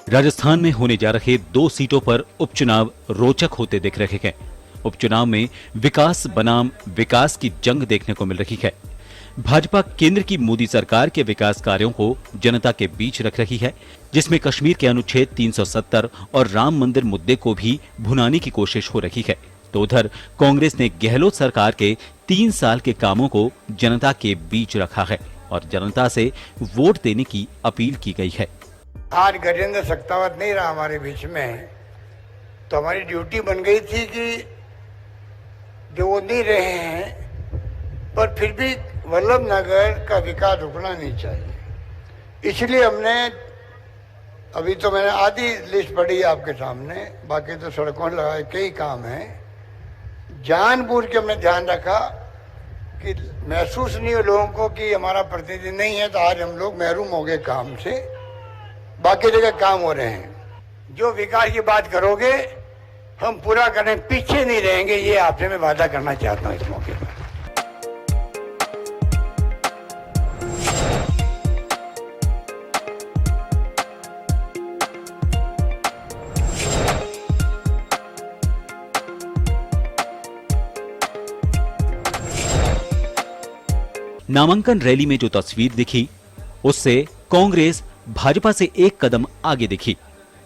राजस्थान में होने जा रहे 2 सीटों पर उपचुनाव रोचक होते दिख रहे हैं। उपचुनाव में विकास बनाम विकास की जंग देखने को मिल रही है। भाजपा केंद्र की मोदी सरकार के विकास कार्यों को जनता के बीच रख रही है, जिसमें कश्मीर के अनुच्छेद 370 और राम मंदिर मुद्दे को भी भुनाने की कोशिश हो रही है। तो उधर कांग्रेस ने गहलोत सरकार के 3 साल के कामों को जनता के बीच रखा है और जनता से वोट देने की अपील की गई है। आज गजेंद्र सक्तावत नहीं रहा हमारे बीच में, तो हमारी ड्यूटी बन गई थी कि जो वो नहीं रहे हैं पर फिर भी वल्लभ नगर का विकास रुकना नहीं चाहिए। इसलिए हमने अभी तो मैंने आधी लिस्ट पढ़ी आपके सामने, बाकी तो सड़कों लगाए कई काम हैं। जानबूझ के हमने ध्यान रखा कि महसूस नहीं हो लोगों को कि हमारा प्रतिनिधि नहीं है, तो आज हम लोग महरूम हो गए काम से। बाकी जगह काम हो रहे हैं। जो विकास की बात करोगे हम पूरा करने पीछे नहीं रहेंगे, ये आपसे मैं वादा करना चाहता हूं इस मौके पर। नामांकन रैली में जो तस्वीर दिखी उससे कांग्रेस भाजपा से एक कदम आगे दिखी।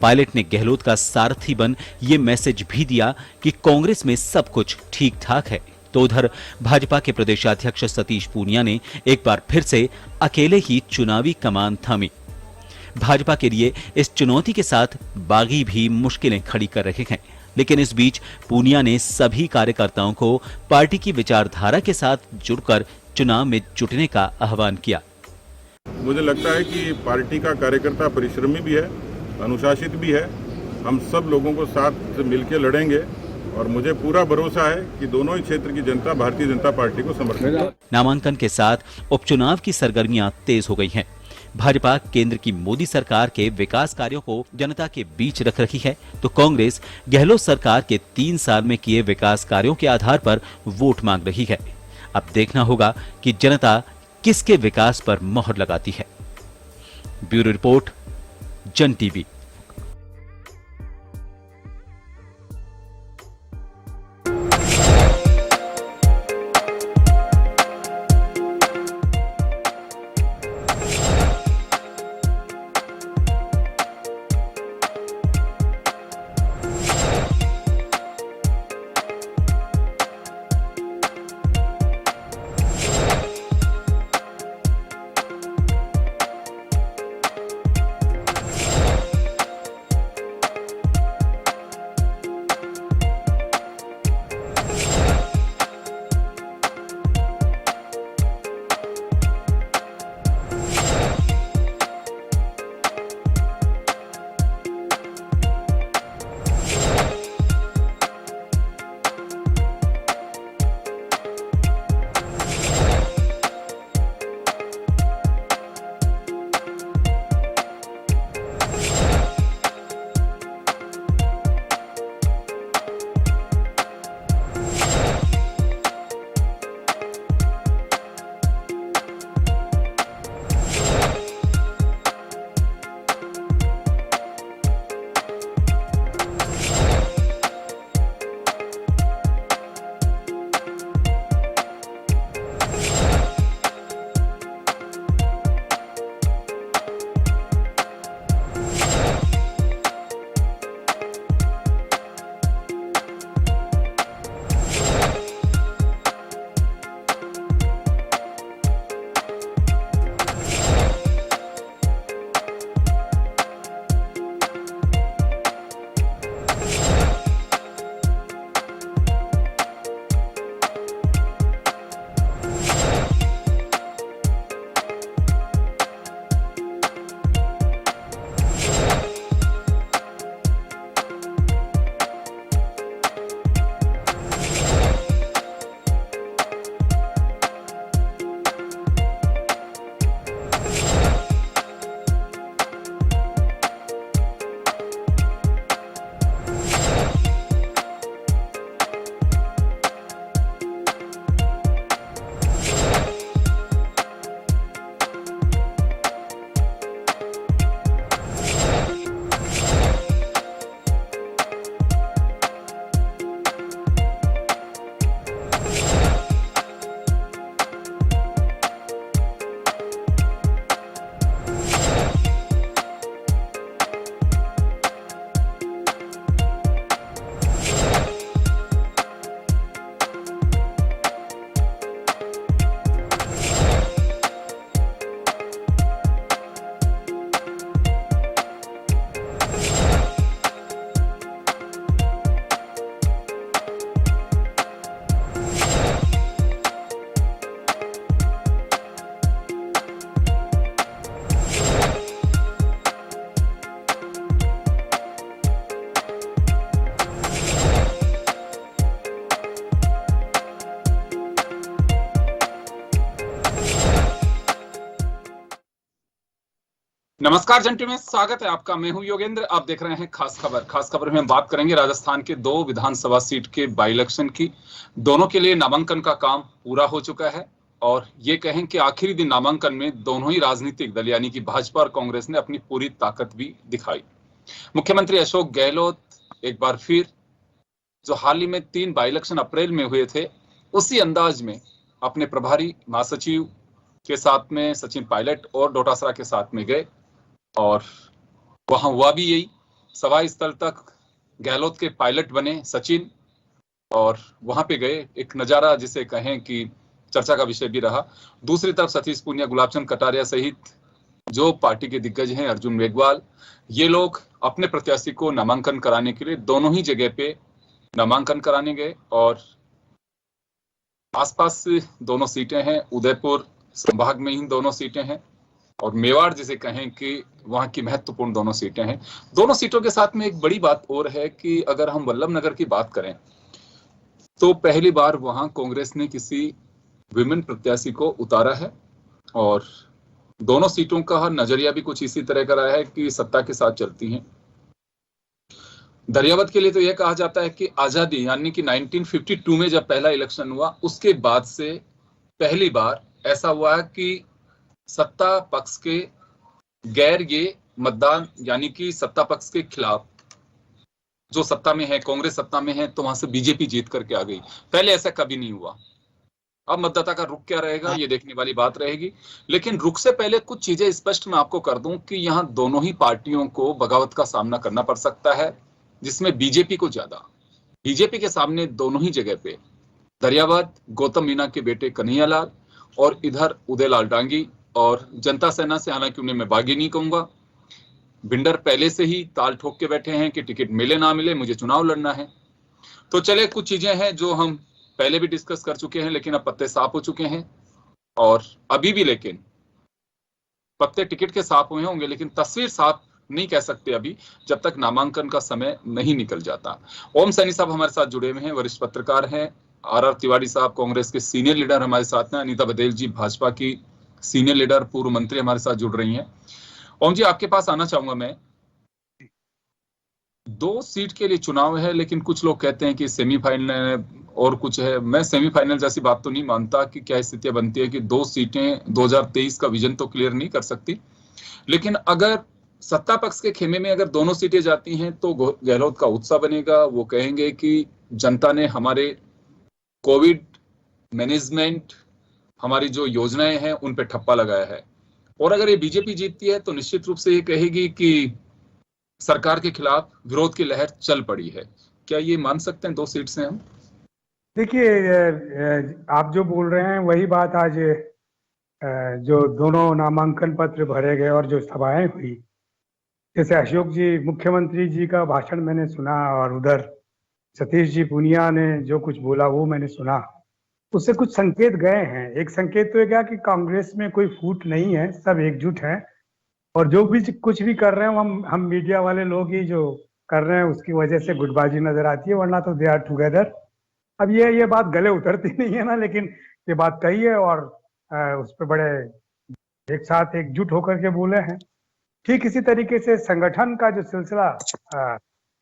पायलट ने गहलोत का सारथी बन ये मैसेज भी दिया कि कांग्रेस में सब कुछ ठीक ठाक है। तो उधर भाजपा के प्रदेशाध्यक्ष सतीश पूनिया ने एक बार फिर से अकेले ही चुनावी कमान थामी। भाजपा के लिए इस चुनौती के साथ बागी भी मुश्किलें खड़ी कर रहे हैं, लेकिन इस बीच पूनिया ने सभी कार्यकर्ताओं को पार्टी की विचारधारा के साथ जुड़कर चुनाव में जुटने का आह्वान किया। मुझे लगता है कि पार्टी का कार्यकर्ता परिश्रमी भी है, अनुशासित भी है। हम सब लोगों को साथ मिलकर लड़ेंगे और मुझे पूरा भरोसा है कि दोनों ही क्षेत्र की जनता भारतीय जनता पार्टी को समर्थन करेगी। नामांकन के साथ उपचुनाव की सरगर्मियां तेज हो गई हैं। भाजपा केंद्र की मोदी सरकार के विकास कार्यों को जनता के बीच रख रही है, तो कांग्रेस गहलोत सरकार के 3 साल में किए विकास कार्यों के आधार पर वोट मांग रही है। अब देखना होगा कि जनता किसके विकास पर मोहर लगाती है। ब्यूरो रिपोर्ट, जन टीवी। नमस्कार जंटू में स्वागत है आपका। मैं हूं योगेंद्र, आप देख रहे हैं खास खबर। खास खबर में हम बात करेंगे राजस्थान के 2 विधानसभा सीट के बाई इलेक्शन की। दोनों के लिए नामांकन का काम पूरा हो चुका है और ये कहें कि आखिरी दिन नामांकन में दोनों ही राजनीतिक दल यानी कि भाजपा और कांग्रेस ने अपनी पूरी ताकत भी दिखाई। मुख्यमंत्री अशोक गहलोत एक बार फिर जो हाल ही में 3 बाई इलेक्शन अप्रैल में हुए थे उसी अंदाज में अपने प्रभारी महासचिव के साथ में सचिन पायलट और डोटासरा के साथ में गए और वहां हुआ भी यही। सभा स्थल तक गहलोत के पायलट बने सचिन और वहां पे गए। एक नजारा जिसे कहें कि चर्चा का विषय भी रहा। दूसरी तरफ सतीश पूनिया, गुलाबचंद कटारिया सहित जो पार्टी के दिग्गज हैं, अर्जुन मेघवाल, ये लोग अपने प्रत्याशी को नामांकन कराने के लिए दोनों ही जगह पे नामांकन कराने गए और आसपास दोनों सीटें हैं। उदयपुर संभाग में ही दोनों सीटें हैं और मेवाड़ जिसे कहें कि वहां की महत्वपूर्ण दोनों सीटें हैं। दोनों सीटों के साथ में एक बड़ी बात और है कि अगर हम वल्लभनगर की बात करें तो पहली बार वहां कांग्रेस ने किसी विमेन प्रत्याशी को उतारा है और दोनों सीटों का नजरिया भी कुछ इसी तरह का रहा है कि सत्ता के साथ चलती हैं। दरियावत के लिए तो यह कहा जाता है कि आजादी यानी कि 1952 में जब पहला इलेक्शन हुआ उसके बाद से पहली बार ऐसा हुआ है कि सत्ता पक्ष के गैर ये मतदान यानी कि सत्ता पक्ष के खिलाफ जो सत्ता में है, कांग्रेस सत्ता में है तो वहां से बीजेपी जीत करके आ गई। पहले ऐसा कभी नहीं हुआ। अब मतदाता का रुख क्या रहेगा ये देखने वाली बात रहेगी। लेकिन रुख से पहले कुछ चीजें स्पष्ट मैं आपको कर दूं कि यहाँ दोनों ही पार्टियों को बगावत का सामना करना पड़ सकता है, जिसमें बीजेपी को ज्यादा। बीजेपी के सामने दोनों ही जगह पे दरियावत गौतम मीना के बेटे कन्हैयालाल और इधर उदयलाल डांगी और जनता सेना से, हालांकि उन्हें मैं बागी नहीं कहूंगा, भिंडर पहले से ही ताल ठोक के बैठे हैं कि टिकट मिले ना मिले मुझे चुनाव लड़ना है। तो चले कुछ चीजें हैं जो हम पहले भी डिस्कस कर चुके हैं लेकिन अब पत्ते साफ हो चुके हैं और अभी भी लेकिन पत्ते टिकट के साफ हुए होंगे लेकिन तस्वीर साफ नहीं कह सकते अभी जब तक नामांकन का समय नहीं निकल जाता। ओम सैनी साहब हमारे साथ जुड़े हुए हैं, वरिष्ठ पत्रकार हैं। आर तिवारी साहब कांग्रेस के सीनियर लीडर हमारे साथ हैं। अनीता बदेल जी भाजपा की सीनियर लीडर पूर्व मंत्री हमारे साथ जुड़ रही हैं। ओम जी आपके पास आना चाहूंगा मैं। 2 सीट के लिए चुनाव है लेकिन कुछ लोग कहते हैं कि सेमीफाइनल और कुछ है। मैं सेमीफाइनल जैसी बात तो नहीं मानता कि क्या स्थितियां बनती है कि 2 सीटें 2023 का विजन तो क्लियर नहीं कर सकती, लेकिन अगर सत्ता पक्ष के खेमे में अगर दोनों सीटें जाती हैं तो गहलोत का उत्साह बनेगा। वो कहेंगे कि जनता ने हमारे कोविड मैनेजमेंट, हमारी जो योजनाएं हैं उन पे ठप्पा लगाया है। और अगर ये बीजेपी जीतती है तो निश्चित रूप से ये कहेगी कि सरकार के खिलाफ विरोध की लहर चल पड़ी है। क्या ये मान सकते हैं 2 सीट से हम? देखिए, आप जो बोल रहे हैं वही बात आज जो दोनों नामांकन पत्र भरे गए और जो सभाएं हुई, जैसे अशोक जी मुख्यमंत्री जी का भाषण मैंने सुना और उधर सतीश जी पूनिया ने जो कुछ बोला वो मैंने सुना, उससे कुछ संकेत गए हैं। एक संकेत तो ये गया कि कांग्रेस में कोई फूट नहीं है, सब एकजुट हैं और जो भी कुछ भी कर रहे हैं हम मीडिया वाले लोग ही जो कर रहे हैं उसकी वजह से गुटबाजी नजर आती है, वरना तो दे आर टुगेदर। अब ये बात गले उतरती नहीं है ना, लेकिन ये बात कही है और उस पर बड़े एक साथ एकजुट होकर के बोले हैं। ठीक इसी तरीके से संगठन का जो सिलसिला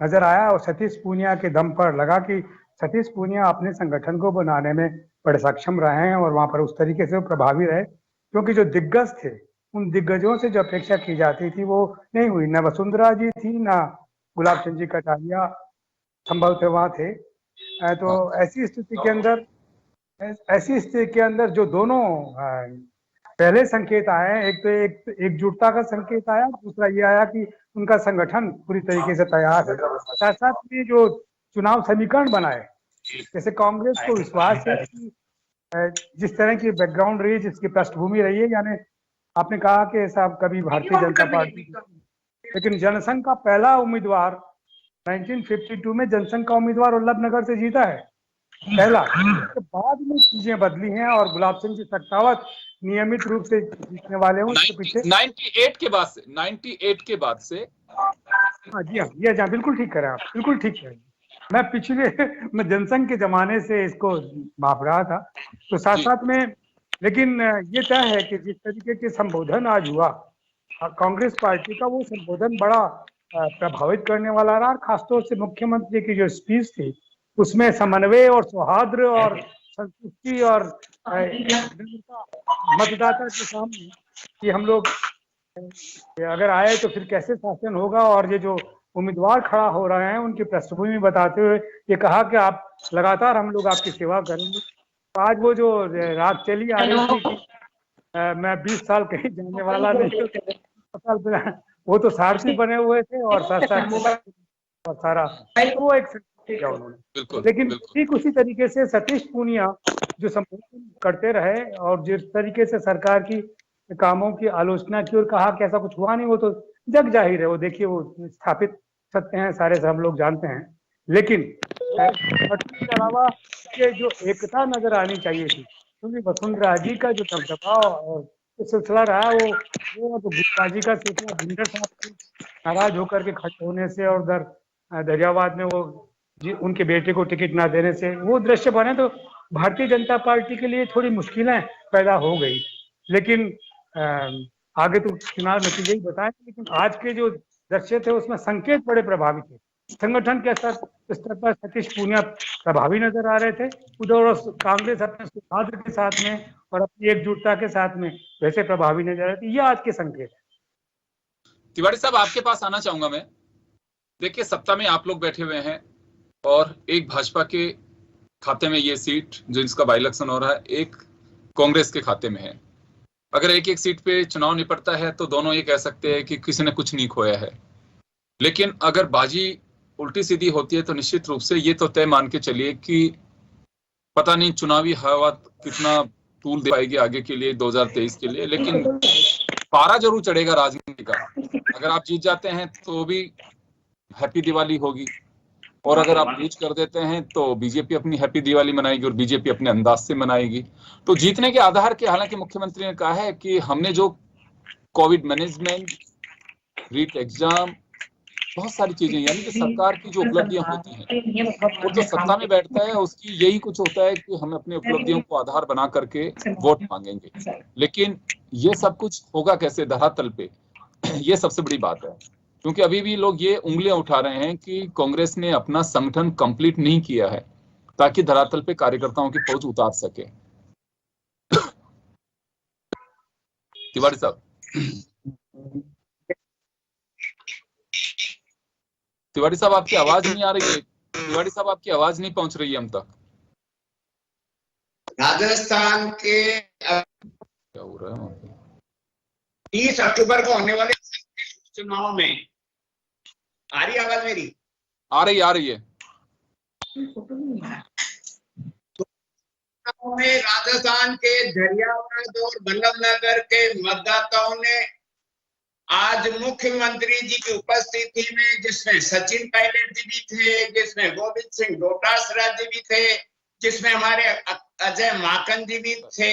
नजर आया और सतीश पूनिया के दम पर लगा कि सतीश पूनिया अपने संगठन को बनाने में बड़े सक्षम रहे हैं और वहां पर उस तरीके से वो प्रभावी रहे, क्योंकि जो दिग्गज थे उन दिग्गजों से जो अपेक्षा की जाती थी वो नहीं हुई। न वसुंधरा जी थी, ना गुलाबचंद जी कटारिया संभव थे वहां थे। तो ऐसी स्थिति के अंदर जो दोनों पहले संकेत आए हैं, एक तो एकजुटता का संकेत आया, दूसरा ये आया कि उनका संगठन पूरी तरीके से तैयार है। साथ साथ में जो चुनाव समीकरण बनाए, जैसे कांग्रेस को विश्वास है कि जिस तरह की बैकग्राउंड रही है, जिसकी पृष्ठभूमि रही है, यानी आपने कहा कि ऐसा कभी भारतीय जनता पार्टी, लेकिन जनसंघ का पहला उम्मीदवार 1952 में जनसंघ का उम्मीदवार वल्लभनगर से जीता है पहला। तो बाद में चीजें बदली हैं और गुलाबचंद जी सत्तावत नियमित रूप से जीतने वाले हैं। उसके पीछे 98 के बाद से हाँ जी, हाँ ये जहाँ बिल्कुल ठीक करें आप, बिल्कुल ठीक करें। मैं जनसंघ के जमाने से इसको माप रहा था। तो साथ साथ में लेकिन ये तय है कि जिस तरीके के संबोधन आज हुआ कांग्रेस पार्टी का वो संबोधन बड़ा प्रभावित करने वाला रहा, और खासतौर से मुख्यमंत्री की जो स्पीच थी उसमें समन्वय और सौहार्द और संतुष्टि और मतदाता के सामने कि हम लोग अगर आए तो फिर कैसे शासन होगा, और ये जो उम्मीदवार खड़ा हो रहे हैं उनकी पृष्ठभूमि बताते हुए ये कहा कि आप लगातार हम लोग आपकी सेवा करेंगे। तो आज वो जो रात चली आ रही थी कि मैं 20 साल कहीं जाने वाला नहीं, वो तो सारथी बने हुए थे और और सारा तो वो एक किया उन्होंने। बिल्कुल लेकिन बिल्कुल ठीक उसी तरीके से सतीश पूनिया जो संबोधन करते रहे और जिस तरीके से सरकार की कामों की आलोचना की और कहा कि ऐसा कुछ हुआ नहीं, वो तो जग जाहिर है, वो देखिए वो स्थापित सत्य हैं, सारे सब लोग जानते हैं। लेकिन के अलावा ये जो एकता नजर आनी चाहिए थी, क्योंकि वसुंधरा जी का जो दबदबा और सिलसिला रहा वो तो गुटबाजी का सिलसिला भिंडर साहब नाराज होकर के खड़े होने से और उधर दरियाबाद में वो उनके बेटे को टिकट ना देने से वो दृश्य बने, तो भारतीय जनता पार्टी के लिए थोड़ी मुश्किलें पैदा हो गई। लेकिन आगे तो चुनाव नतीजे ही बताएं, लेकिन आज के जो दृश्य थे उसमें संकेत बड़े प्रभावी थे। संगठन के स्तर पर सतीश पूनिया प्रभावी नजर आ रहे थे, उधर कांग्रेस अपने सौहार्द के साथ में और अपनी एकजुटता के साथ में वैसे प्रभावी नजर आ रहे थे। ये आज के संकेत है। तिवारी साहब, आपके पास आना चाहूंगा मैं। देखिए, सत्ता में आप लोग बैठे हुए हैं और एक भाजपा के खाते में ये सीट जो इसका बाई इलेक्शन हो रहा है, एक कांग्रेस के खाते में है। अगर एक एक सीट पे चुनाव निपटता है तो दोनों ये कह सकते हैं कि किसी ने कुछ नहीं खोया है। लेकिन अगर बाजी उल्टी सीधी होती है तो निश्चित रूप से ये तो तय मान के चलिए कि पता नहीं चुनावी हवा कितना तूल दे पाएगी आगे के लिए 2023 के लिए, लेकिन पारा जरूर चढ़ेगा राजनीति का। अगर आप जीत जाते हैं तो भी हैप्पी दिवाली होगी, और अगर आप लूज कर देते हैं तो बीजेपी अपनी हैप्पी दिवाली मनाएगी और बीजेपी अपने अंदाज से मनाएगी। तो जीतने के आधार के, हालांकि मुख्यमंत्री ने कहा है कि हमने जो कोविड मैनेजमेंट, रीट एग्जाम, बहुत सारी चीजें, यानी कि सरकार की जो उपलब्धियां होती हैं, वो जो सत्ता में बैठता है उसकी यही कुछ होता है कि हम अपने उपलब्धियों को आधार बना करके वोट मांगेंगे। लेकिन ये सब कुछ होगा कैसे धरातल पे, ये सबसे बड़ी बात है। क्योंकि अभी भी लोग ये उंगलियां उठा रहे हैं कि कांग्रेस ने अपना संगठन कंप्लीट नहीं किया है ताकि धरातल पे कार्यकर्ताओं की फौज उतार सके। तिवारी साहब, तिवारी साहब आपकी आवाज नहीं आ रही है। तिवारी साहब आपकी आवाज नहीं पहुंच रही है हम तक। राजस्थान के क्या हो रहा है? 30 अक्टूबर को होने वाले चुनाव में आ रही आवाज मेरी? आ रही है। में राजस्थान के दरियाबाद और बल्लभनगर के मतदाताओं ने आज मुख्यमंत्री जी की उपस्थिति में, जिसमें सचिन पायलट जी भी थे, जिसमें गोविंद सिंह डोटासरा जी भी थे, जिसमें हमारे अजय माकन जी भी थे,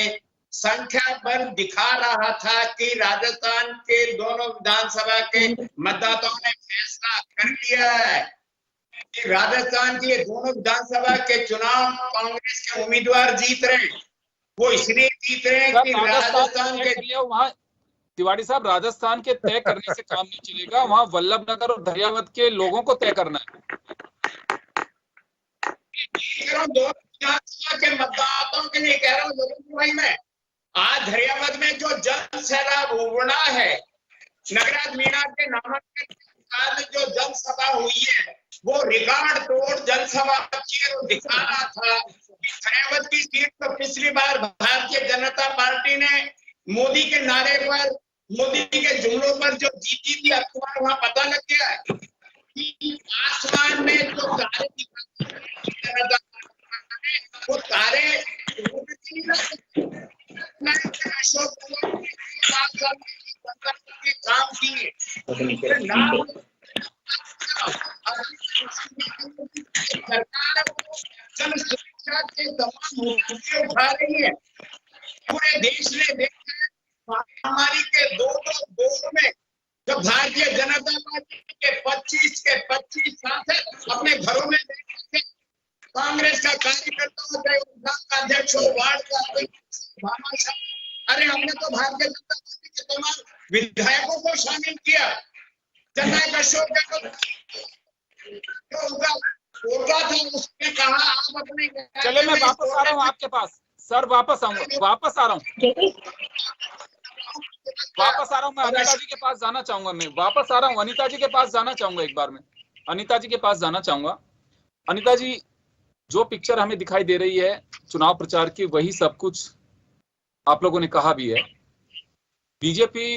संख्या पर दिखा रहा था कि राजस्थान के दोनों विधानसभा के मतदाताओं ने फैसला कर लिया है कि राजस्थान के दोनों विधानसभा के चुनाव कांग्रेस के उम्मीदवार जीत रहे हैं। वो इसलिए जीत रहे हैं कि राजस्थान के वहां, तिवारी साहब, राजस्थान के तय करने से काम नहीं चलेगा, वहां वल्लभनगर और दरियावद के लोगों को तय करना है। दोनों विधानसभा के मतदाताओं के लिए कह रहा हूँ भाई मैं। आज दरियावद में जो जन सैलाब उमड़ा है, नगराज मीणा के नामांकन के बाद जो जनसभा हुई है वो रिकॉर्ड तोड़ जनसभा दिखा रहा था। दरियावद की सीट तो पिछली बार भारतीय जनता पार्टी ने मोदी के नारे पर, मोदी के जुमलों पर जो जीती थी, अखबार वहां पता लग गया है कि आसमान में जो तारे वो तारे काम किए। सरकार जन सुरक्षा के तमाम मुद्दे उठा रही है। पूरे देश ने देखा है महामारी के दो दौर में जब भारतीय जनता पार्टी के 25 सांसद अपने घरों में बैठे, कांग्रेस का कार्यकर्ता हो, चाहे अध्यक्ष हो, वार्ड का, अरे हमने तो भारतीय जनता पार्टी के तमाम विधायकों को शामिल किया, जननायक अशोक गहलोत होगा था, उसने कहा आप अपने चले मैं वापस आ रहा हूँ आपके पास सर, वापस आऊंगा, वापस आ रहा हूँ, वापस आ रहा हूँ। मैं अनिता जी के पास जाना चाहूंगा, मैं वापस आ रहा हूँ, अनिता जी के पास जाना चाहूंगा, एक बार मैं अनिता जी के पास जाना चाहूंगा। अनिता जी, जो पिक्चर हमें दिखाई दे रही है चुनाव प्रचार की, वही सब कुछ आप लोगों ने कहा भी है। बीजेपी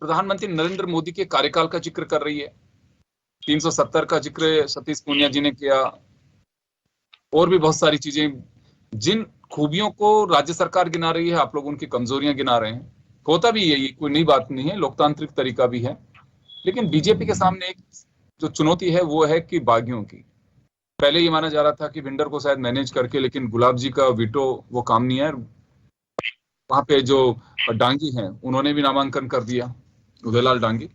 प्रधानमंत्री नरेंद्र मोदी के कार्यकाल का जिक्र कर रही है, 370 का जिक्र सतीश पूनिया जी ने किया, और भी बहुत सारी चीजें, जिन खूबियों को राज्य सरकार गिना रही है, आप लोग उनकी कमजोरियां गिना रहे हैं। होता भी है, ये कोई नई बात नहीं है, लोकतांत्रिक तरीका भी है। लेकिन बीजेपी के सामने एक जो चुनौती है वो है कि बागियों की। पहले ये माना जा रहा था कि भिंडर को शायद मैनेज करके, लेकिन गुलाब जी का वीटो वो काम नहीं है। वहां पे जो डांगी हैं उन्होंने भी नामांकन कर दिया, उदयलाल डांगी।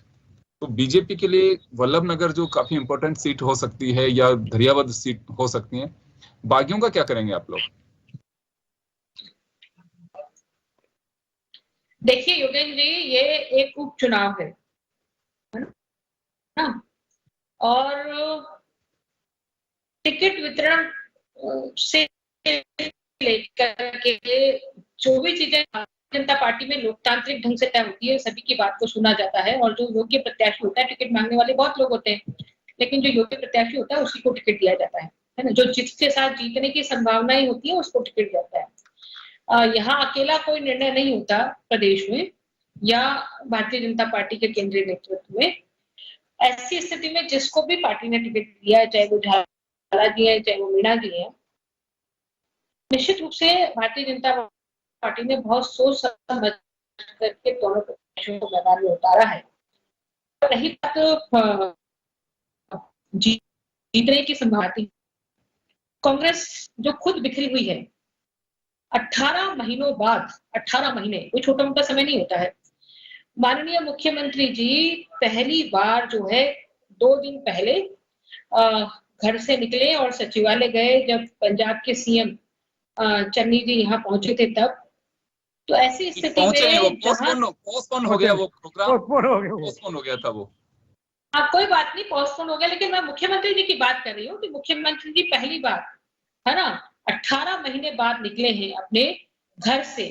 तो बीजेपी के लिए वल्लभ नगर जो काफी इंपॉर्टेंट सीट हो सकती है, या धरियावद सीट हो सकती है, बागियों का क्या करेंगे आप लोग? देखिए योगेंद्र जी, ये एक उपचुनाव है ना, और टिकट वितरण से लेकर के जो भी चीजें भारतीय जनता पार्टी में लोकतांत्रिक ढंग से तय होती है, सभी की बात को सुना जाता है, और जो योग्य प्रत्याशी होता है, टिकट मांगने वाले बहुत लोग होते हैं, लेकिन जो योग्य प्रत्याशी होता है उसी को टिकट दिया जाता है ना, जो जिसके साथ जीतने की संभावनाएं होती है उसको टिकट जाता है। यहाँ अकेला कोई निर्णय नहीं होता प्रदेश में या भारतीय जनता पार्टी के केंद्रीय नेतृत्व में। ऐसी स्थिति में जिसको भी पार्टी ने टिकट दिया है, चाहे वो झाला जी है, चाहे वो मीणा जी है, निश्चित रूप से भारतीय जनता पार्टी ने बहुत सोच समझ करके दोनों प्रत्याशियों को मैदान में उतारा है। रही बात जीतने की संभावना, कांग्रेस जो खुद बिखरी हुई है, 18 महीनों बाद, 18 महीने कोई छोटा मोटा समय नहीं होता है। माननीय मुख्यमंत्री जी पहली बार जो है 2 दिन पहले घर से निकले और सचिवालय गए, जब पंजाब के सीएम चन्नी जी यहाँ पहुंचे थे तब। तो ऐसी स्थिति में पोस्टपोन हो गया वो प्रोग्राम, पोस्टपोन हो गया था वो। हाँ कोई बात नहीं, पोस्टपोन हो गया, लेकिन मैं मुख्यमंत्री जी की बात कर रही हूँ कि मुख्यमंत्री जी पहली बार, है ना, 18 महीने बाद निकले हैं अपने घर से,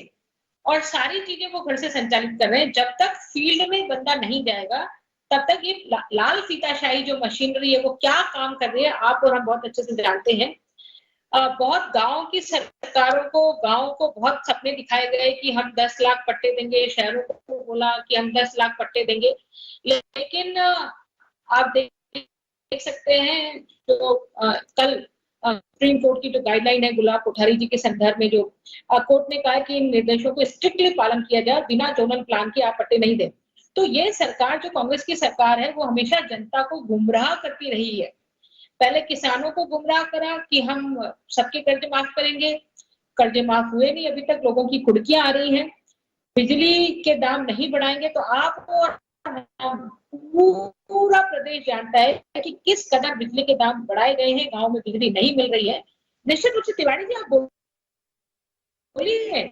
और सारी चीजें वो घर से संचालित कर रहे हैं। जब तक फील्ड में बंदा नहीं जाएगा तब तक ये लाल फीताशाही जो मशीनरी है वो क्या काम कर रही है, आप और हम बहुत अच्छे से जानते हैं। बहुत गांव की सरकारों को, गांव को बहुत सपने दिखाए गए कि हम 10 लाख पट्टे देंगे, शहरों को बोला कि हम 10 लाख पट्टे देंगे, लेकिन आप देख सकते हैं जो कल सुप्रीम कोर्ट की जो गाइडलाइन है गुलाब कोठारी जी के संदर्भ में, जो कोर्ट ने कहा कि इन निर्देशों को स्ट्रिक्टली पालन किया जाए, बिना जोनल प्लान के आप पट्टे नहीं दें। तो ये सरकार जो कांग्रेस की सरकार है वो हमेशा जनता को गुमराह करती रही है। पहले किसानों को गुमराह करा कि हम सबके कर्ज माफ करेंगे, कर्जे माफ हुए नहीं अभी तक, लोगों की कुर्कियां आ रही हैं। बिजली के दाम नहीं बढ़ाएंगे तो आप और पूरा प्रदेश जानता है कि किस कदर बिजली के दाम बढ़ाए गए हैं, गांव में बिजली नहीं मिल रही है। निश्चित रूप से तिवारी जी आप बोलिए,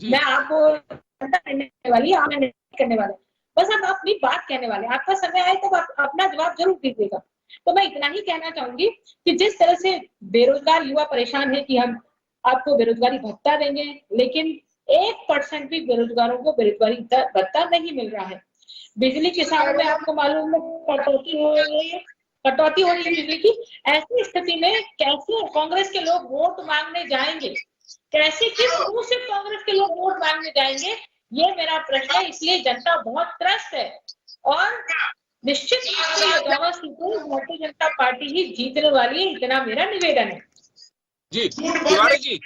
मैं आपको करने वाली, आप नहीं करने वाले, बस हम अपनी बात कहने वाले, आपका समय आए तब आप अपना जवाब जरूर दीजिएगा। तो मैं इतना ही कहना चाहूंगी कि जिस तरह से बेरोजगार युवा परेशान है कि हम आपको बेरोजगारी भत्ता देंगे, लेकिन 1% भी बेरोजगारों को बेरोजगारी भत्ता नहीं मिल रहा है। बिजली किसानों में आपको मालूम है कटौती हो रही है बिजली की। ऐसी स्थिति में कैसे कांग्रेस के लोग वोट मांगने जाएंगे, कैसे किस मुंह से कांग्रेस के लोग वोट मांगने जाएंगे, ये मेरा प्रश्न है। इसलिए जनता बहुत त्रस्त है और निश्चित रूप से ये दोनों सीटें भारतीय जनता पार्टी ही जीतने वाली है, इतना मेरा निवेदन है। जी तिवारी जी,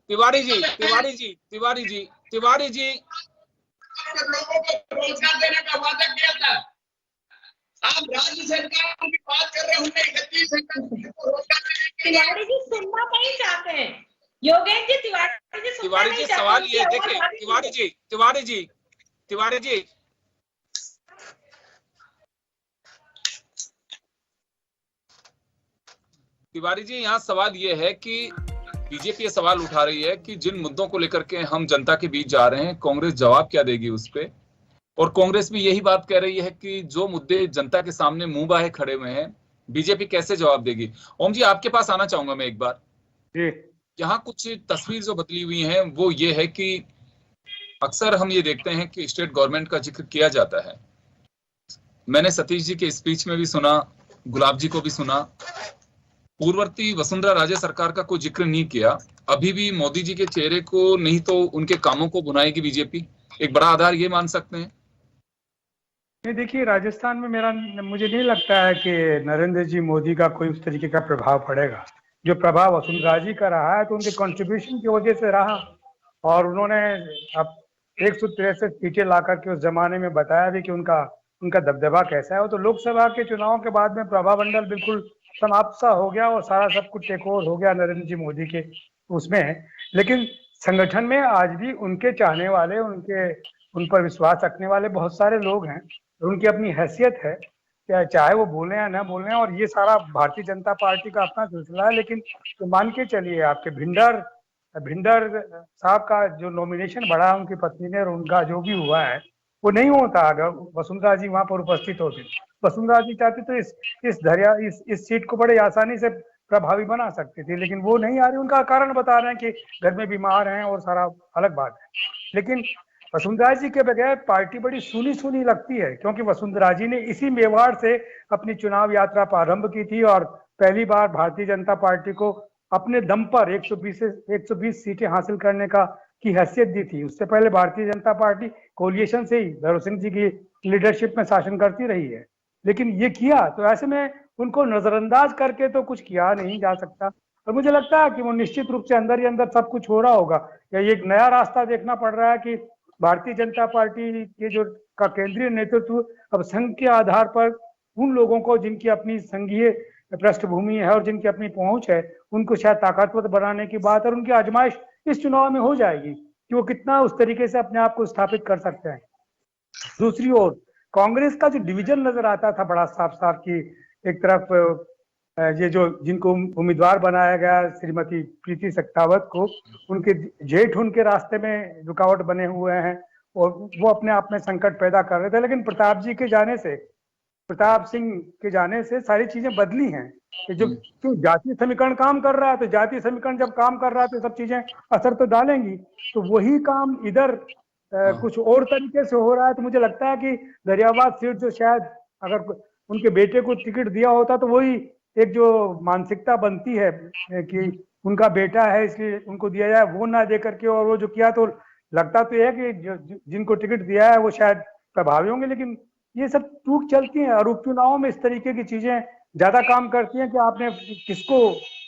तिवारी जी, तिवारी जी, तिवारी जी, तिवारी जी, लोगों को रोजगार देने का वादा किया था, आप राज्य सरकार की बात कर रहे होंगे, 31 सरकार को रोजगार देने के लिए। तिवारी जी सुनना नहीं चाहते हैं, योगेंद्र जी, तिवारी जी सवाल ये देखिए, तिवारी जी, तिवारी जी, तिवारी जी, तिवारी जी, यहाँ सवाल ये है कि बीजेपी ये सवाल उठा रही है कि जिन मुद्दों को लेकर के हम जनता के बीच जा रहे हैं, कांग्रेस जवाब क्या देगी उस पे। और कांग्रेस भी यही बात कह रही है कि जो मुद्दे जनता के सामने मुंह बाहे खड़े हुए हैं, बीजेपी कैसे जवाब देगी। ओम जी, आपके पास आना चाहूंगा मैं एक बार। यहाँ कुछ तस्वीर जो बदली हुई है वो ये है कि अक्सर हम ये देखते हैं कि स्टेट गवर्नमेंट का जिक्र किया जाता है। मैंने सतीश जी के स्पीच में भी सुना, गुलाब जी को भी सुना, पूर्ववर्ती वसुंधरा राजे सरकार का कोई जिक्र नहीं किया। अभी भी मोदी जी के चेहरे को नहीं तो उनके कामों को बुनाएगी बीजेपी, एक बड़ा आधार ये मान सकते हैं। नहीं, देखिए, राजस्थान में मुझे नहीं लगता है कि नरेंद्र जी मोदी का कोई उस तरीके का प्रभाव पड़ेगा। जो प्रभाव वसुंधरा जी का रहा है तो उनके कंट्रीब्यूशन की वजह से रहा, और उन्होंने अब 163 सीटें ला करके उस जमाने में बताया भी कि उनका दबदबा कैसा है। वो तो लोकसभा के चुनाव के बाद में प्रभामंडल बिल्कुल समाप्त सा हो गया और सारा सब कुछ टेक ओवर हो गया नरेंद्र जी मोदी के उसमें। लेकिन संगठन में आज भी उनके चाहने वाले, उन पर विश्वास रखने वाले बहुत सारे लोग हैं। उनकी अपनी हैसियत है, चाहे वो बोले या ना बोले, और ये सारा भारतीय जनता पार्टी का अपना सिलसिला है। लेकिन तो मान के चलिए, आपके भिंडर साहब का जो नॉमिनेशन बढ़ा उनकी पत्नी ने, और उनका जो भी हुआ है वो नहीं होता अगर वसुंधरा जी वहां पर उपस्थित होती। वसुंधरा जी चाहती तो इस सीट को बड़े आसानी से प्रभावी बना सकती थी, लेकिन वो नहीं आ रही। उनका कारण बता रहे हैं कि घर में बीमार हैं और सारा अलग बात है। लेकिन वसुंधरा जी के बगैर पार्टी बड़ी सुनी लगती है, क्योंकि वसुंधरा जी ने इसी मेवाड़ से अपनी चुनाव यात्रा प्रारंभ की थी और पहली बार भारतीय जनता पार्टी को अपने दम पर 120 सीटें हासिल करने की हैसियत दी थी। उससे पहले भारतीय जनता पार्टी कोलिएशन से ही भैरव सिंह जी की लीडरशिप में शासन करती रही है। लेकिन ये किया तो ऐसे में उनको नजरअंदाज करके तो कुछ किया नहीं जा सकता। और मुझे लगता है कि वो निश्चित रूप से अंदर ही अंदर सब कुछ हो रहा होगा, या ये एक नया रास्ता देखना पड़ रहा है कि भारतीय जनता पार्टी के जो का केंद्रीय नेतृत्व अब संघ के आधार पर उन लोगों को जिनकी अपनी संघीय पृष्ठभूमि है और जिनकी अपनी पहुंच है, उनको शायद ताकतवर बनाने की बात और उनकी आजमाइश इस चुनाव में हो जाएगी कि वो कितना उस तरीके से अपने आप को स्थापित कर सकते हैं। दूसरी ओर कांग्रेस का जो डिवीजन नजर आता था बड़ा साफ साफ कि एक तरफ ये जो जिनको उम्मीदवार बनाया गया श्रीमती प्रीति सख्तावत को, उनके जेठ उनके रास्ते में रुकावट बने हुए हैं और वो अपने आप में संकट पैदा कर रहे थे। लेकिन प्रताप सिंह के जाने से सारी चीजें बदली हैं कि जो क्यों जातीय समीकरण काम कर रहा है, तो जातीय समीकरण जब काम कर रहा है तो सब चीजें असर तो डालेंगी। तो वही काम इधर कुछ और तरीके से हो रहा है। तो मुझे लगता है कि दरियाबाद सीट जो शायद अगर उनके बेटे को टिकट दिया होता तो वही एक जो मानसिकता बनती है कि उनका बेटा है इसलिए उनको दिया जाए, वो ना दे करके और वो जो किया, तो लगता तो है कि जिनको टिकट दिया है वो शायद प्रभावी होंगे। लेकिन ये सब टूक चलती है और उपचुनाव में इस तरीके की चीजें ज्यादा काम करती हैं कि आपने किसको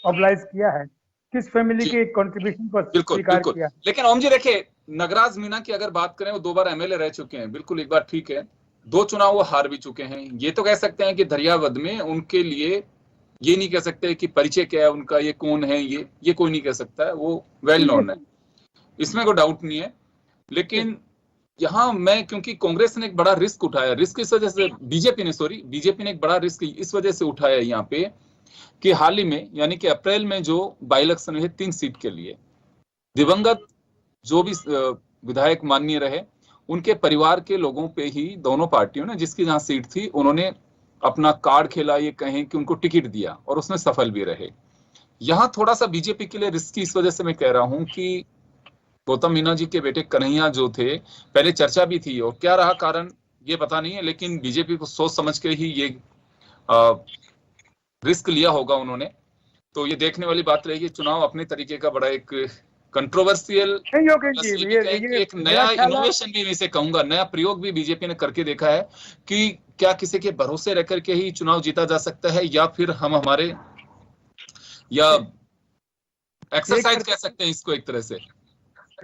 ऑब्लाइज किया है, किस फैमिली के कंट्रीब्यूशन पर स्वीकार किया। लेकिन ओम जी देखिए, नगराज मीणा की अगर बात करें, वो 2 बार एमएलए रह चुके हैं, बिल्कुल एक बार ठीक है, 2 चुनाव वो हार भी चुके हैं। ये तो कह सकते हैं कि दरियावद में उनके लिए ये नहीं कह सकते कि परिचय क्या है उनका, ये कौन है, ये कोई नहीं कह सकता है, वो वेल नोन है, इसमें कोई डाउट नहीं है। लेकिन यहाँ मैं, क्योंकि कांग्रेस ने एक बड़ा रिस्क उठाया, रिस्क इस वजह से बीजेपी ने एक बड़ा रिस्क इस वजह से उठाया यहाँ पे कि हाल ही में यानी कि अप्रैल में जो बाई इलेक्शन हुए 3 सीट के लिए, दिवंगत जो भी विधायक माननीय रहे, उनके परिवार के लोगों पे ही दोनों पार्टियों ने, जिसकी जहां सीट थी, उन्होंने अपना कार्ड खेला, ये कहें कि उनको टिकट दिया और उसमें सफल भी रहे। यहां थोड़ा सा बीजेपी के लिए रिस्की इस वजह से मैं कह रहा हूं कि गौतम मीणा जी के बेटे कन्हैया जो थे, पहले चर्चा भी थी और क्या रहा कारण ये पता नहीं है, लेकिन बीजेपी को सोच समझ के ही ये रिस्क लिया होगा उन्होंने। तो ये देखने वाली बात रहेगी। चुनाव अपने तरीके का बड़ा एक कंट्रोवर्शियल, एक नया इनोवेशन भी मैं इसे कहूंगा, नया प्रयोग भी बीजेपी ने करके देखा है कि क्या किसी के भरोसे रहकर के ही चुनाव जीता जा सकता है, या फिर हम हमारे या एक्सरसाइज कह सकते हैं इसको एक तरह से।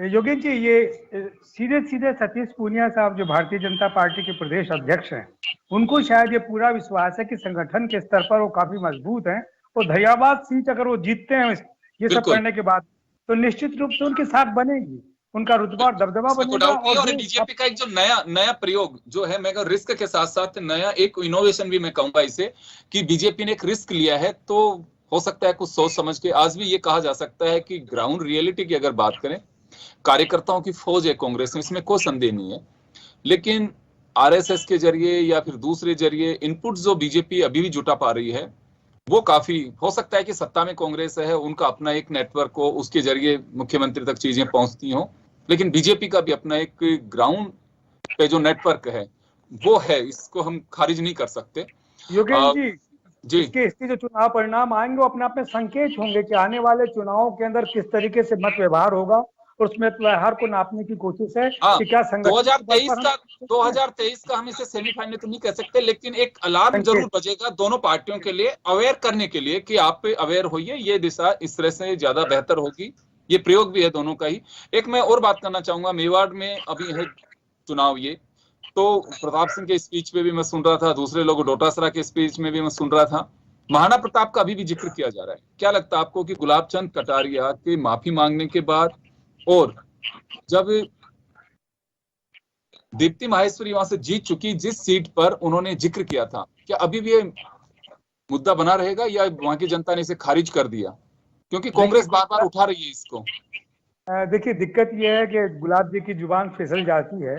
योगेश जी, ये सीधे सतीश पूनिया साहब जो भारतीय जनता पार्टी के प्रदेश अध्यक्ष हैं, उनको शायद ये पूरा विश्वास है कि संगठन के स्तर पर वो काफी मजबूत हैं और दरियाबाद सीट अगर वो जीतते हैं ये सब करने के बाद, तो निश्चित रूप से उनकी साख बनेगी, उनका रुतबा और दबदबा बनेगा। और बीजेपी का एक जो नया प्रयोग जो है, मैं रिस्क के साथ साथ नया एक इनोवेशन भी मैं कहूंगा इसे, कि बीजेपी ने एक रिस्क लिया है। तो हो सकता है कुछ सोच समझ के। आज भी ये कहा जा सकता है कि ग्राउंड रियलिटी की अगर बात करें, कार्यकर्ताओं की फौज है कांग्रेस में, इसमें कोई संदेह नहीं है। लेकिन आरएसएस के जरिए या फिर दूसरे जरिए इनपुट जो बीजेपी अभी भी जुटा पा रही है, वो काफी हो सकता है कि सत्ता में कांग्रेस है, उनका अपना एक नेटवर्क हो, उसके जरिए मुख्यमंत्री तक चीजें पहुंचती हो, लेकिन बीजेपी का भी अपना एक ग्राउंड पे जो नेटवर्क है वो है, इसको हम खारिज नहीं कर सकते। योगेश जी इसके जो चुनाव परिणाम आएंगे वो अपने आप में संकेत होंगे कि आने वाले चुनावों के अंदर किस तरीके से मत व्यवहार होगा, और उसमें व्यवहार को नापने की कोशिश है कि क्या संगठन 2023 का हम इसे सेमीफाइनल तो नहीं कह सकते, लेकिन एक अलार्म जरूर बजेगा दोनों पार्टियों के लिए, अवेयर करने के लिए कि आप अवेयर होइए, ये दिशा इस तरह से ज्यादा बेहतर होगी। ये प्रयोग भी है दोनों का ही। एक मैं और बात करना चाहूंगा, मेवाड़ में अभी है चुनाव, ये तो प्रताप सिंह के स्पीच में भी मैं सुन रहा था, दूसरे लोग डोटासरा के स्पीच में भी मैं सुन रहा था, महाराणा प्रताप का अभी भी जिक्र किया जा रहा है। क्या लगता है आपको कि गुलाब चंद कटारिया के माफी मांगने के बाद और जब दीप्ति माहेश्वरी वहां से जीत चुकी जिस सीट पर उन्होंने जिक्र किया था, क्या अभी भी ये मुद्दा बना रहेगा या वहां की जनता ने इसे खारिज कर दिया? क्योंकि कांग्रेस बार बार उठा रही है इसको। देखिए, दिक्कत यह है कि गुलाब जी की जुबान फिसल जाती है,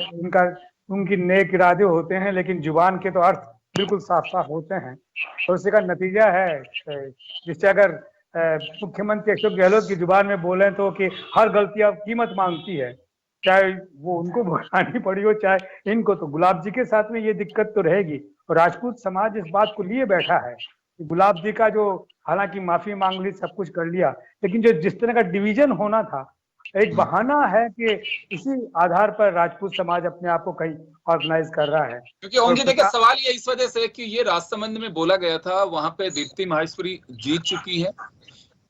उनकी नेक इरादे होते हैं, लेकिन जुबान के तो अर्थ बिल्कुल साफ साफ होते हैं, और उसी का नतीजा है जिससे अगर मुख्यमंत्री अशोक गहलोत की जुबान में बोले तो कि हर गलती अब कीमत मांगती है, चाहे वो उनको भुगतानी पड़ी हो चाहे इनको, तो गुलाब जी के साथ में ये दिक्कत तो रहेगी। और राजपूत समाज इस बात को लिए बैठा है कि गुलाब जी का जो, हालांकि माफी मांग ली, सब कुछ कर लिया, लेकिन जो जिस तरह का डिवीजन होना था, एक बहाना है कि इसी आधार पर राजपूत समाज अपने आप को कहीं ऑर्गेनाइज कर रहा है। क्योंकि ओंगे देखिए, सवाल ये इस वजह से कि ये राजसमंद में बोला गया था, वहां पे दीप्ति माहेश्वरी जीत चुकी है,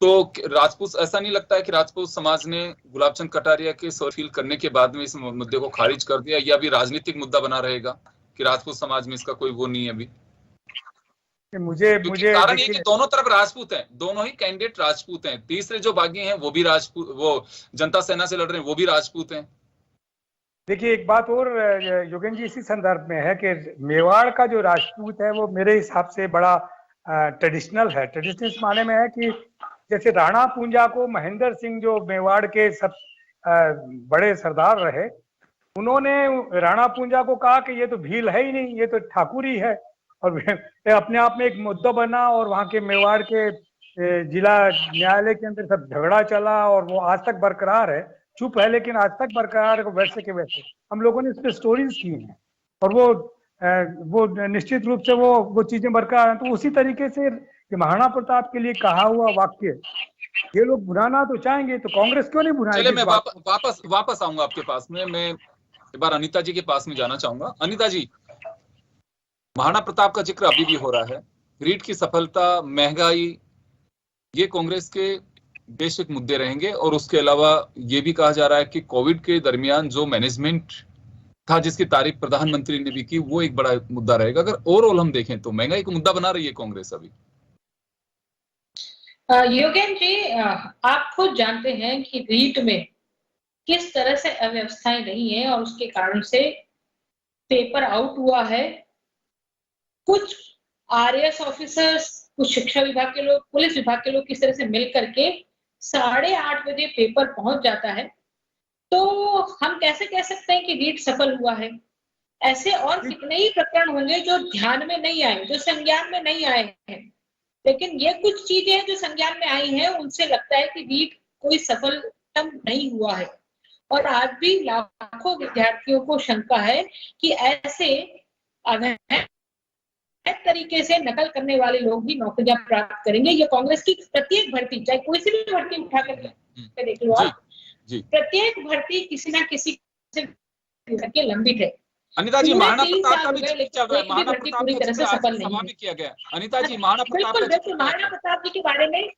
तो राजपूत, ऐसा नहीं लगता है कि राजपूत समाज ने गुलाब चंद कटारिया के फील करने के बाद में इस मुद्दे को खारिज कर दिया, या भी राजनीतिक मुद्दा बना रहेगा कि राजपूत समाज में इसका कोई वो नहीं है अभी? मुझे कारण ये कि दोनों तरफ राजपूत हैं, दोनों ही कैंडिडेट राजपूत हैं, तीसरे जो बागी हैं वो भी राजपूत, वो जनता सेना से लड़ रहे हैं वो भी राजपूत हैं। देखिए, एक बात और योगेन जी इसी संदर्भ में है कि मेवाड़ का जो राजपूत है वो मेरे हिसाब से बड़ा ट्रेडिशनल है। ट्रेडिशनल इस माने में है कि जैसे राणा पूंजा को महेंद्र सिंह, जो मेवाड़ के सब बड़े सरदार रहे, उन्होंने राणा पूंजा को कहा कि ये तो भील है ही नहीं, ये तो ठाकुर ही है, और अपने आप में एक मुद्दा बना, और वहां के मेवाड़ के जिला न्यायालय के अंदर सब झगड़ा चला, और वो आज तक बरकरार है, चुप है लेकिन आज तक बरकरार है, वैसे के वैसे। हम लोगों ने इस पे स्टोरीज की हैं, और वो निश्चित रूप से वो चीजें बरकरार हैं। तो उसी तरीके से महाराणा प्रताप के लिए कहा हुआ वाक्य ये लोग भुनाना तो चाहेंगे, तो कांग्रेस क्यों नहीं भुनाएगी? चलिए, मैं वापस आऊंगा आपके पास में। मैं एक बार अनिता जी के पास में जाना चाहूंगा। अनिता जी, महाराणा प्रताप का जिक्र अभी भी हो रहा है, रीट की सफलता, महंगाई, ये कांग्रेस के बेसिक मुद्दे रहेंगे, और उसके अलावा ये भी कहा जा रहा है कि कोविड के दरमियान जो मैनेजमेंट था, जिसकी तारीफ प्रधानमंत्री ने भी की, वो एक बड़ा मुद्दा रहेगा। अगर ओवरऑल हम देखें तो महंगाई को मुद्दा बना रही है कांग्रेस अभी। योगेन जी, आप खुद जानते हैं कि रीट में किस तरह से अव्यवस्थाएं रही हैं, और उसके कारण से पेपर आउट हुआ है। कुछ आरएएस ऑफिसर्स, कुछ शिक्षा विभाग के लोग, पुलिस विभाग के लोग किस तरह से मिल करके 8:30 बजे पेपर पहुंच जाता है, तो हम कैसे कह सकते हैं कि रीट सफल हुआ है? ऐसे और कितने ही प्रकरण होंगे जो ध्यान में नहीं आए, जो संज्ञान में नहीं आए हैं, लेकिन ये कुछ चीजें हैं जो संज्ञान में आई हैं, उनसे लगता है कि रीट कोई सफलतम नहीं हुआ है। और आज भी लाखों विद्यार्थियों को शंका है कि ऐसे अवैध तरीके से नकल करने वाले लोग भी नौकरियां प्राप्त करेंगे। ये कांग्रेस की प्रत्येक भर्ती, चाहे कोई सी भी भर्ती उठा कर देख लो आप, प्रत्येक भर्ती किसी ना किसी से लंबित है। अनिता जी, महाराणा प्रताप का भी चल रहा है, महाराणा प्रताप पूरी तरह से सफल नहीं भी किया गया। अनिता जी, महाराणा प्रताप जी के बारे में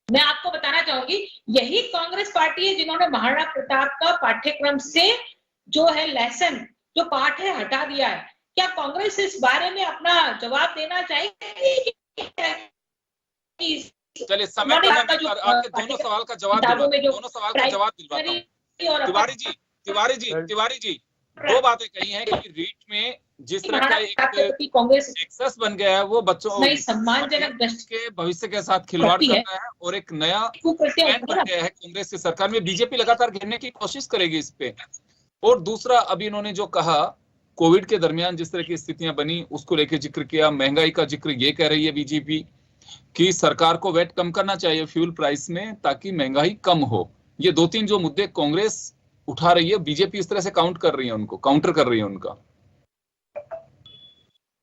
मैं आपको बताना चाहूंगी, यही कांग्रेस पार्टी है जिन्होंने महाराणा प्रताप का पाठ्यक्रम से जो है लेसन, जो पाठ है, हटा दिया है। क्या कांग्रेस इस बारे में अपना जवाब देना चाहिए? चलिए, समय पर मैं आपके दोनों सवाल का जवाब दिलवाता हूं। तिवारी जी, दो बातें कही हैं कि रीट में जिस तरह का एक कांग्रेस एक्सेस बन गया है वो बच्चों सम्मानजनक के भविष्य के साथ खिलवाड़ कर रहा है और एक नया ट्रेंड बन गया है कांग्रेस की सरकार में। बीजेपी लगातार घेरने की कोशिश करेगी इस पे। और दूसरा, अभी इन्होंने जो कहा कोविड के दरमियान जिस तरह की स्थितियां बनी उसको लेकर जिक्र किया, महंगाई का जिक्र ये कह रही है बीजेपी कि सरकार को वेट कम करना चाहिए फ्यूल प्राइस में ताकि महंगाई कम हो। ये दो तीन जो मुद्दे कांग्रेस उठा रही है, बीजेपी इस तरह से काउंटर कर रही है उनका।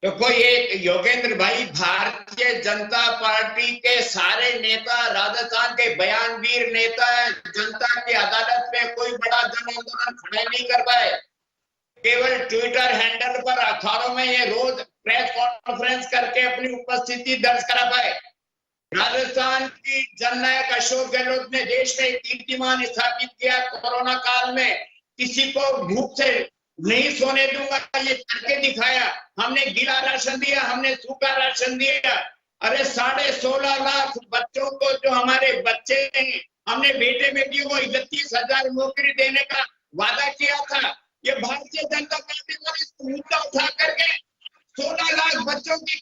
तो कोई एक योगेंद्र भाई, भारतीय जनता पार्टी के सारे नेता, राजस्थान के बयानवीर नेता जनता की अदालत में कोई बड़ा जन आंदोलन खड़ा नहीं कर पाए। केवल ट्विटर हैंडल पर, अखबारों में ये रोज प्रेस कॉन्फ्रेंस करके अपनी उपस्थिति दर्ज करा पाए। राजस्थान की जननायक अशोक गहलोत ने देश में कीर्तिमान स्थापित किया। कोरोना काल में किसी को भूख से नहीं सोने दूंगा ये करके दिखाया। हमने गीला राशन दिया, हमने सूखा राशन दिया। अरे 16.5 लाख बच्चों को, जो हमारे बच्चे हैं, हमने बेटे बेटियों को 31,000 नौकरी देने का वादा किया था। ये भारतीय जनता पार्टी को इस मुद्दा उठा करके 16 लाख बच्चों की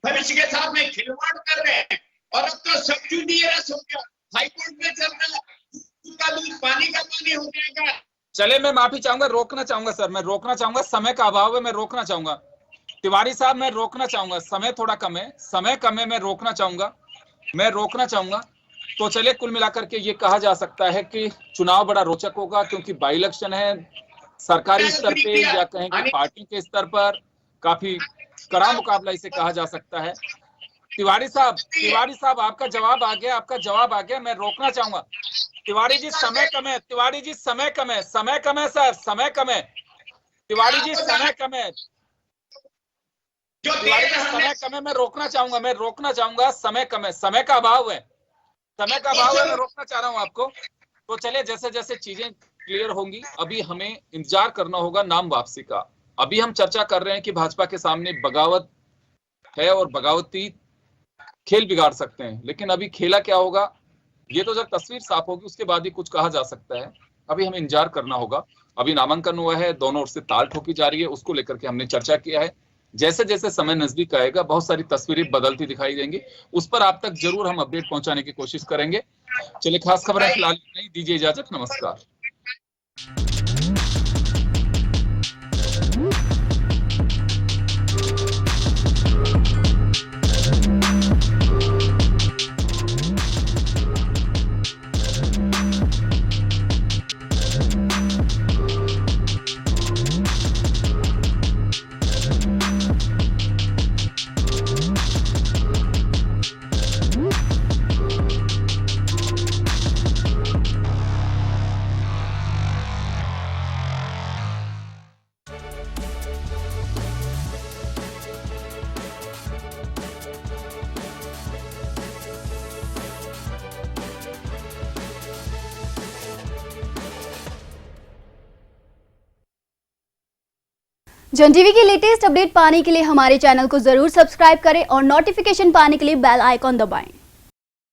भविष्य के साथ में खिलवाड़ कर रहे हैं। और अब तो सब्सिडी रस हो गया, हाईकोर्ट में चल रहा है, दूध का दूध पानी का पानी हो जाएगा। चले, मैं माफी चाहूंगा, रोकना चाहूंगा सर, मैं रोकना चाहूंगा, समय का अभाव है, मैं रोकना चाहूंगा। तिवारी साहब मैं रोकना चाहूंगा, समय थोड़ा कम है, मैं रोकना चाहूंगा। तो चले, कुल मिलाकर के ये कहा जा सकता है कि चुनाव बड़ा रोचक होगा क्योंकि बाई इलेक्शन है। सरकारी स्तर पे या कहें कि पार्टी के स्तर पर काफी कड़ा मुकाबला इसे कहा जा सकता है। तिवारी साहब आपका जवाब आ गया, मैं रोकना चाहूंगा। तिवारी जी समय कम है, समय कम है सर, समय कम है। तिवारी जी समय कम है, मैं रोकना चाहूंगा, समय कम है, समय का अभाव है, मैं रोकना चाह रहा हूं आपको। तो चले, जैसे जैसे चीजें क्लियर होंगी, अभी हमें इंतजार करना होगा नाम वापसी का। अभी हम चर्चा कर रहे हैं कि भाजपा के सामने बगावत है और बगावती खेल बिगाड़ सकते हैं, लेकिन अभी खेला क्या होगा ये तो जब तस्वीर साफ होगी उसके बाद ही कुछ कहा जा सकता है। अभी हमें इंतजार करना होगा। अभी नामांकन हुआ है, दोनों ओर से ताल ठोकी जा रही है, उसको लेकर के हमने चर्चा किया है। जैसे जैसे समय नजदीक आएगा बहुत सारी तस्वीरें बदलती दिखाई देंगी, उस पर आप तक जरूर हम अपडेट पहुंचाने की कोशिश करेंगे। चलिए, खास खबरें फिलहाल नहीं, दीजिए इजाजत, नमस्कार। जन टीवी की लेटेस्ट अपडेट पाने के लिए हमारे चैनल को जरूर सब्सक्राइब करें और नोटिफिकेशन पाने के लिए बेल आइकॉन दबाएं।